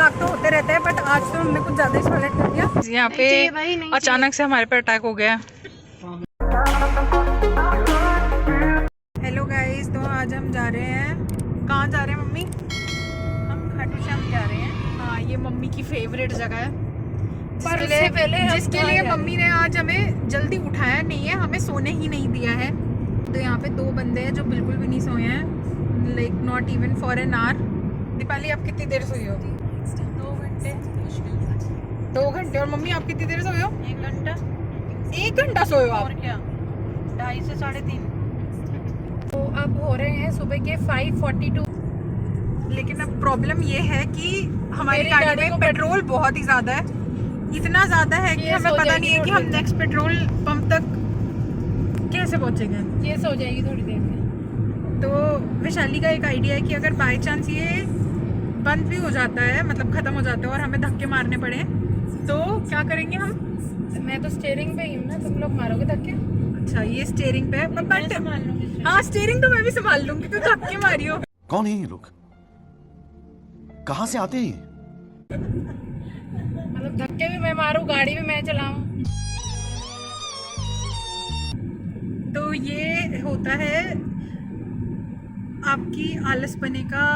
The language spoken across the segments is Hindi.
मजाक तो होते रहते हैं, बट आज तो हमने कुछ ज्यादा ही सॉलिड कर दिया। यहाँ पे अचानक से हमारे पर अटैक हो गया। हेलो गाइस, तो आज हम जा रहे हैं, कहाँ जा रहे हैं मम्मी? हम खाटू श्याम जा रहे हैं। हाँ, ये मम्मी की फेवरेट जगह है, पर उससे पहले जिसके लिए मम्मी ने आज हमें जल्दी उठाया नहीं है, हमें सोने ही नहीं दिया है। तो यहाँ पे 2 बंदे हैं जो बिल्कुल भी नहीं सोए हैं, like not even for an hour. Deepali, आप कितनी देर सोई हो? 2 घंटे। 2 घंटे। और मम्मी आप कितनी देर सोए हो? 1 घंटा। 1 घंटा सोए हो आप? और क्या, 2:30 से 3:30। तो अब हो रहे हैं सुबह के 5:42। लेकिन अब प्रॉब्लम ये है कि हमारी गाड़ी में पेट्रोल बहुत ही ज़्यादा है, इतना ज़्यादा है कि हमें पता नहीं है कि हम नेक्स्ट पेट्रोल पंप तक कैसे पहुँचेंगे। ये सो जाएगी थोड़ी देर में। तो वैशाली का एक आइडिया है कि अगर बाय चांस ये बंद भी हो जाता है, मतलब ख़त्म हो जाता है और हमें धक्के मारने पड़े, तो क्या करेंगे हम? मैं तो स्टीयरिंग पे ही हूँ ना, तुम लोग मारोगे धक्के? अच्छा, ये स्टीयरिंग पे है, बट संभाल लूंगी। हाँ, स्टीयरिंग तो मैं भी संभाल लूंगी, तो धक्के मारियो। कौन है ये लोग, कहाँ से आते हैं? मतलब धक्के भी मैं मारूं, गाड़ी भी मैं चलाऊं। तो ये होता है आपकी आलसपने का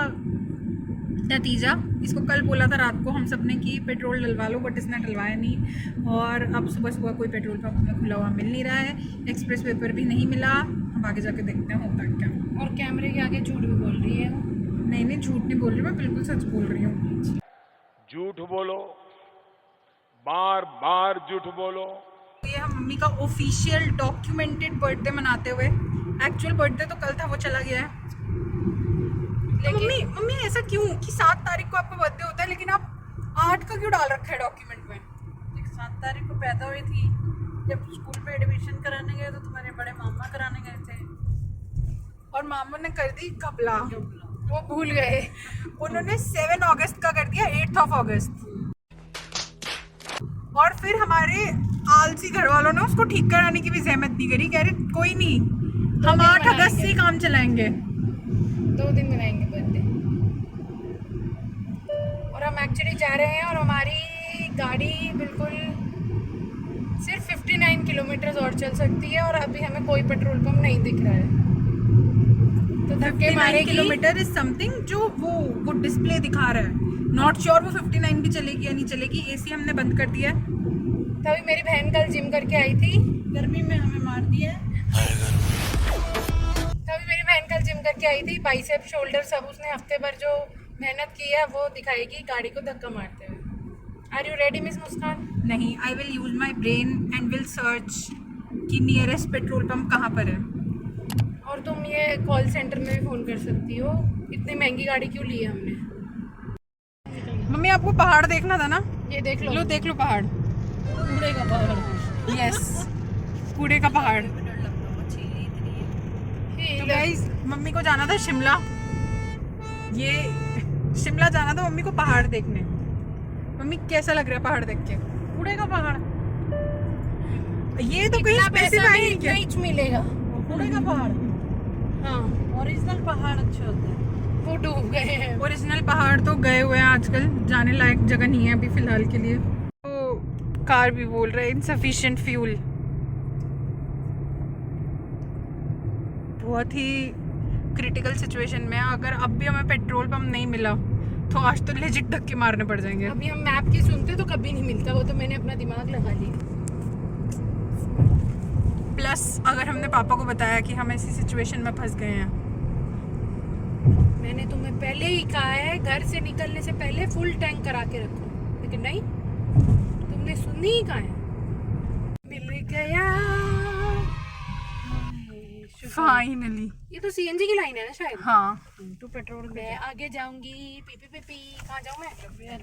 नतीजा। इसको कल बोला था रात को हम सब ने कि पेट्रोल डलवा लो, बट इसने डलवाया नहीं। और अब सुबह सुबह कोई पेट्रोल पंप में खुला हुआ मिल नहीं रहा है, एक्सप्रेस वे पर भी नहीं मिला। अब आगे जाके देखते हैं होता क्या। और कैमरे के आगे झूठ भी बोल रही है। नहीं, झूठ नहीं बोल रही, मैं बिल्कुल सच बोल रही हूँ। झूठ बोलो, बार बार झूठ बोलो। ये हम मम्मी का ऑफिशियल डॉक्यूमेंटेड बर्थडे मनाते हुए, एक्चुअल बर्थडे तो कल था, वो चला गया है। तो मम्मी ऐसा क्यों कि 7 तारीख को आपका बर्थडे होता है, लेकिन आप 8 का क्यों डाल रखा है डॉक्यूमेंट में? 7 तारीख को पैदा हुई थी, जब स्कूल में एडमिशन कराने गए तो तुम्हारे बड़े मामा कराने गए थे, और मामा ने कर दी घपला, वो भूल गए। उन्होंने 7 अगस्त का कर दिया 8 अगस्त। और फिर हमारे आलसी घर वालों ने उसको ठीक कराने की भी जहमत नहीं करी, कह रहे कोई नहीं, हम 8 अगस्त से काम चलाएंगे। 2 दिन मनाएंगे बर्थडे। और हम एक्चुअली जा रहे हैं और हमारी गाड़ी बिल्कुल सिर्फ 59 किलोमीटर और चल सकती है, और अभी हमें कोई पेट्रोल पंप नहीं दिख रहा है। तो धक्के मारेगी। किलोमीटर इज समथिंग जो वो डिस्प्ले दिखा रहा है। नॉट श्योर वो 59 भी चलेगी या नहीं चलेगी। एसी हमने बंद कर दिया है। तभी मेरी बहन कल जिम करके आई थी, गर्मी में हमें मार दिया। तभी मेरी बहन कल जिम करके आई थी, बाइसेप शोल्डर सब उसने हफ्ते भर जो मेहनत की है वो दिखाएगी गाड़ी को धक्का मारते हुए। आर यू रेडी मिस मुस्कान? नहीं, I will use my brain and will search कि नियरेस्ट पेट्रोल पंप कहाँ पर है। और तुम ये कॉल सेंटर में भी फ़ोन कर सकती हो। इतनी महंगी गाड़ी क्यों ली है हमने? मम्मी, आपको पहाड़ देखना था ना? ये देख लो। देख लो पहाड़, कूड़े का पहाड़। यस, कूड़े का पहाड़। तो गाइस, मम्मी को जाना था शिमला, ये शिमला जाना था मम्मी को पहाड़ देखने। मम्मी कैसा लग रहा है पहाड़ देख के? कूड़े का पहाड़, ये तो कहीं स्पेसिफाई नहीं किया। कहीं मिलेगा कूड़े का पहाड़। हाँ, ओरिजिनल पहाड़ अच्छे होते हैं, वो डूब गए हैं। ओरिजिनल पहाड़ तो गए हुए हैं आजकल, जाने लायक जगह नहीं है अभी फिलहाल के लिए। तो कार भी बोल रहा है इनसफिशिएंट फ्यूल। बहुत ही क्रिटिकल सिचुएशन में, अगर अब भी हमें पेट्रोल पंप नहीं मिला तो आज तो लेजिट धक्के मारने पड़ जाएंगे। अभी हम मैप की सुनते तो कभी नहीं मिलता, वो तो मैंने अपना दिमाग लगा लिया। प्लस अगर हमने पापा को बताया कि हम ऐसी सिचुएशन में फंस गए हैं, मैंने तुम्हें पहले ही कहा है घर से निकलने से पहले फुल टैंक करा के रखो, लेकिन नहीं, तुमने सुनी ही कहा है। मिल गया फाइनली। ये तो सीएनजी की लाइन है ना शायद। हाँ, टू पेट्रोल। मैं आगे जाऊंगी, पी कहाँ जाऊँ मैं?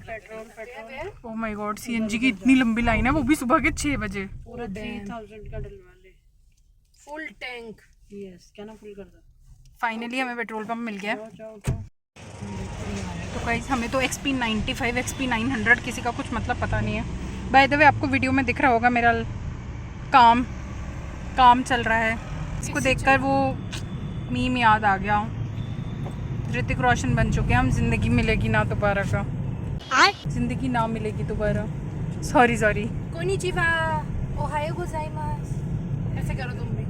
Petrol. Oh my God, CNG की इतनी लंबी लाइन है, वो भी सुबह के 6 बजे। पूरा 3000 का डलवा ले, फुल टैंक। यस, क्या ना फुल कर दो। फाइनली हमें पेट्रोल पंप मिल गया। तो गाइस, हमें तो XP 95 XP 900 किसी का कुछ मतलब पता नहीं है। बाय द वे, आपको वीडियो में दिख रहा होगा मेरा काम चल रहा है। इसको देखकर वो मीम याद आ गया। ऋतिक रोशन बन चुके हैं हम, जिंदगी मिलेगी ना दोबारा का। जिंदगी ना मिलेगी दोबारा। Sorry sorry. कोनिचिवा, ओहायो गोजाइमास। ऐसे करो तुम भी।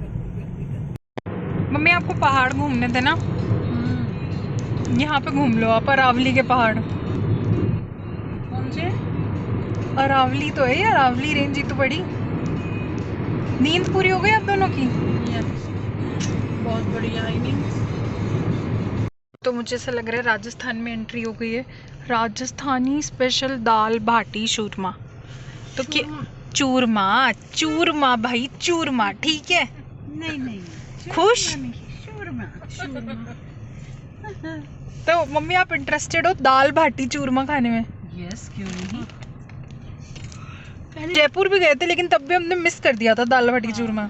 मम्मी आपको पहाड़ घूमने थे ना, यहाँ पे घूम लो आप, अरावली के पहाड़। कौन से? अरावली तो है, अरावली रेंज ही तो बड़ी। नींद पूरी हो गई आप दोनों की? बहुत बढ़िया आई मीन। तो मुझे ऐसा लग रहा है राजस्थान में एंट्री हो गई है। राजस्थानी स्पेशल दाल बाटी चूरमा। तो क्या चूरमा? चूरमा भाई, चूरमा, ठीक है। नहीं खुश? शूरमा। तो मम्मी आप इंटरेस्टेड हो दाल बाटी चूरमा खाने में? यस, क्यों नहीं। जयपुर भी गए थे लेकिन तब भी हमने मिस कर दिया था दाल बाटी चूरमा।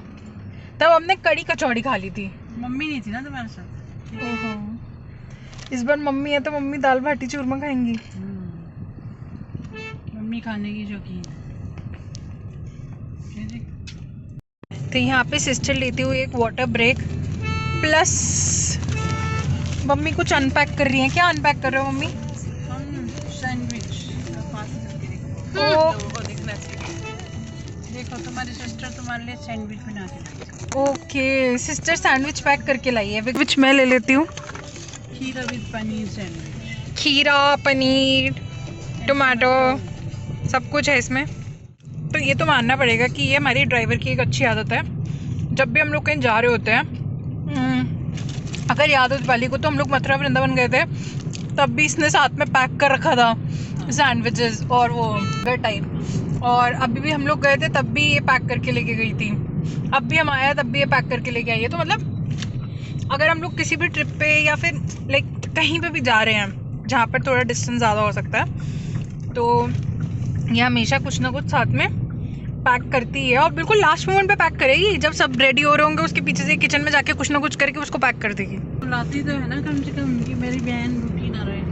तब हमने कड़ी कचौड़ी खा ली थी। मम्मी नहीं थी ना तुम्हारे साथ। ओहो। इस बार मम्मी है तो मम्मी दाल बाटी चूरमा खाएंगी। मम्मी खाने की शौकीन। तो यहाँ पे सिस्टर लेती हुई एक वाटर ब्रेक, प्लस मम्मी कुछ अनपैक कर रही है। क्या अनपैक कर रहे हो मम्मी? सैंडविच। देखो तुम्हारी सिस्टर तुम्हारे लिए सैंडविच बना के लाई। ओके, सिस्टर सैंडविच पैक करके लाई है, विच मैं ले लेती हूँ। खीरा विद पनीर सैंडविच। खीरा, पनीर, टमाटो, सब कुछ है इसमें। तो ये तो मानना पड़ेगा कि ये हमारी ड्राइवर की एक अच्छी आदत है। जब भी हम लोग कहीं जा रहे होते हैं, अगर याद हो दिवाली को तो हम लोग मथुरा वृंदावन गए थे, तब भी इसने साथ में पैक कर रखा था सैंडविचेस और वो बर्गर टाइप। और अभी भी हम लोग गए थे तब भी ये पैक करके लेके गई थी। अब भी हम आया तब भी ये पैक करके लेके आई है। तो मतलब अगर हम लोग किसी भी ट्रिप पे या फिर लाइक कहीं पे भी जा रहे हैं जहाँ पर थोड़ा डिस्टेंस ज़्यादा हो सकता है, तो ये हमेशा कुछ ना कुछ साथ में पैक करती है। और बिल्कुल लास्ट मोमेंट पे पैक करेगी, जब सब रेडी हो रहे होंगे उसके पीछे से किचन में जाके कुछ ना कुछ करके उसको पैक कर देगी। लाती तो है ना कम से कम कि मेरी बहन भूखी ना रहे।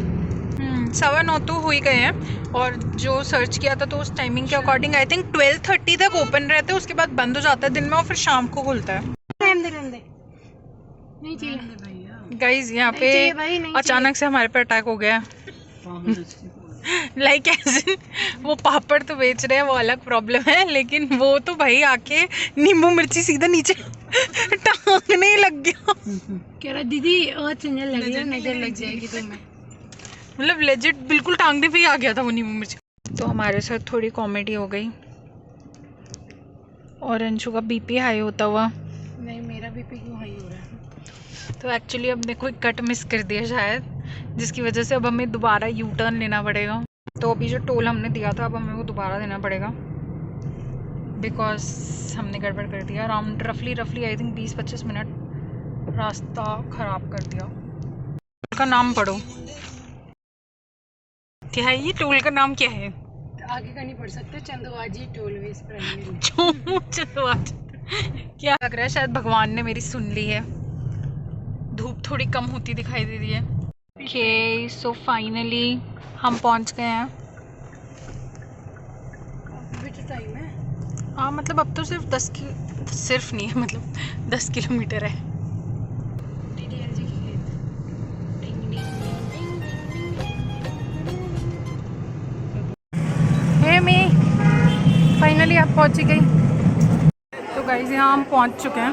9:15 तो हो ही गए हैं। और जो सर्च किया था तो उस टाइमिंग के अकॉर्डिंग आई थिंक 12:30 तक ओपन रहते हैं, उसके बाद बंद हो जाता है दिन में और फिर शाम को खुलता है। नहीं चाहिए भैया। गाइज यहाँ पे चाहिए भाई, नहीं अचानक से हमारे पे अटैक हो गया। लाइक ऐसे वो पापड़ तो बेच रहे हैं, वो अलग प्रॉब्लम है, लेकिन वो तो भाई आके नींबू मिर्ची सीधा नीचे टांगने ही लग गया। कह रहा दीदी और चंजल लग रही है, नजर लग जाएगी तुम्हें। मतलब लेजिट बिल्कुल टांगने पे ही आ गया था वो नींबू मिर्ची। तो हमारे साथ थोड़ी कॉमेडी हो गई और अंशु का बीपी हाई होता हुआ। नहीं, मेरा बीपी क्यों हाई हो रहा है? तो एक्चुअली अब देखो एक कट मिस कर दिया शायद, जिसकी वजह से अब हमें दोबारा यू टर्न लेना पड़ेगा। तो अभी जो टोल हमने दिया था अब हमें वो दोबारा देना पड़ेगा, बिकॉज हमने गड़बड़ कर दिया। अराउंड रफली आई थिंक 20-25 मिनट रास्ता ख़राब कर दिया। टोल का नाम पढ़ो, क्या है ये? टोल का नाम क्या है? आगे का नहीं पढ़ सकते। Chandwaji tollways primary. क्या लग रहा है शायद भगवान ने मेरी सुन ली है। धूप थोड़ी कम होती दिखाई दे रही है। ओके, सो फाइनली हम पहुंच गए हैं। अभी तो टाइम है। हाँ मतलब अब तो सिर्फ नहीं है, मतलब 10 किलोमीटर है। DDLG की खेत। डिंग डिंग डिंग हे मी, फाइनली आप पहुंच गई। तो गाइस यहाँ हम पहुंच चुके हैं।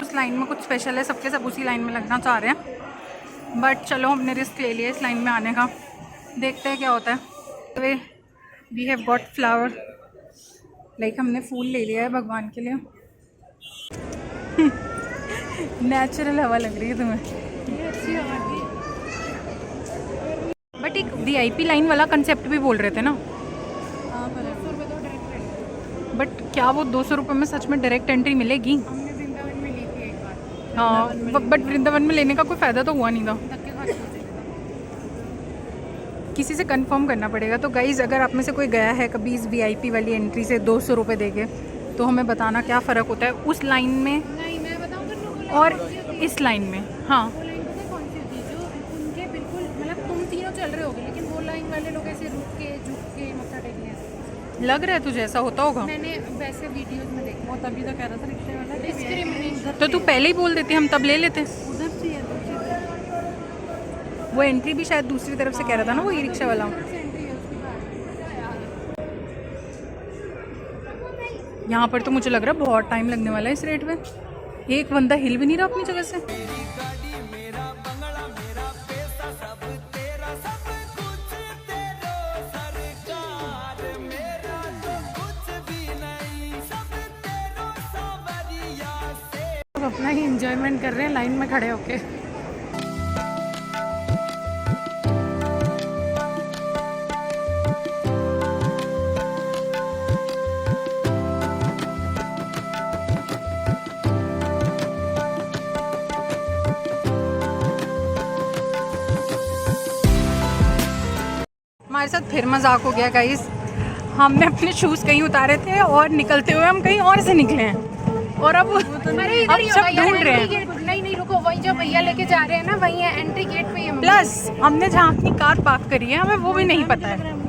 उस लाइन में कुछ स्पेशल है, सबके सब उसी लाइन में लगना चाह रहे हैं, बट चलो हमने रिस्क ले लिया इस लाइन में आने का, देखते हैं क्या होता है। We have got flower, like हमने फूल ले लिया है भगवान के लिए। नेचुरल हवा लग रही है तुम्हें? ये अच्छी हवा थी। बट एक VIP लाइन वाला कंसेप्ट भी बोल रहे थे ना। हाँ, 200 रुपये तो डायरेक्ट रेंट। बट क्या वो 200 रुपये में सच में डायरेक्ट एंट्री मिलेगी? हमने वृंदावन में ली थी एक बार। हाँ, बट वृंदावन में लेने का कोई फ़ायदा तो हुआ नहीं था। धक्के खा के पहुंचे थे। किसी से कंफर्म करना पड़ेगा। तो गाइज़ अगर आप में से कोई गया है कभी इस VIP वाली एंट्री से 200 रुपये देके, तो हमें बताना क्या फ़र्क होता है उस लाइन में नहीं, मैं बताऊँ फिर वो लाइन और कौन सी होती है? इस लाइन में। हाँ, वो लाइन पता है कौन सी होती है? जो उनके बिल्कुल मतलब तुम तीनों चल रहे होगे, लेकिन वो लाइन वाले लोग ऐसे रुक के झुक के मत्था टेकने ऐसे। लग रहा है तुझे ऐसा होता होगा? मैंने वैसे वीडियोस में देखा। वो तभी तो कह रहा था रिक्शे वाला डिस्क्रिमिनेशन। तो तू पहले ही बोल देती, हम तब ले लेते। उधर से है, दूसरी तरफ। वो एंट्री भी शायद दूसरी तरफ से कह रहा था ना वो ई रिक्शा वाला। यहाँ पर तो मुझे लग रहा है बहुत टाइम लगने वाला है इस रेट में। एक बंदा हिल भी नहीं रहा अपनी जगह से। अपना ही एंजॉयमेंट कर रहे हैं लाइन में खड़े होके। हमारे साथ फिर मजाक हो गया गाइस। हमने अपने शूज कहीं उतारे थे और निकलते हुए हम कहीं और से निकले हैं और अब अरे अब सब ढूंढ रहे हैं। नहीं रुको, वही जो भैया लेके जा रहे हैं ना, वही है एंट्री गेट पे ही है। प्लस हमने जहाँ अपनी कार पार्क करी है हमें वो भी नहीं पता है।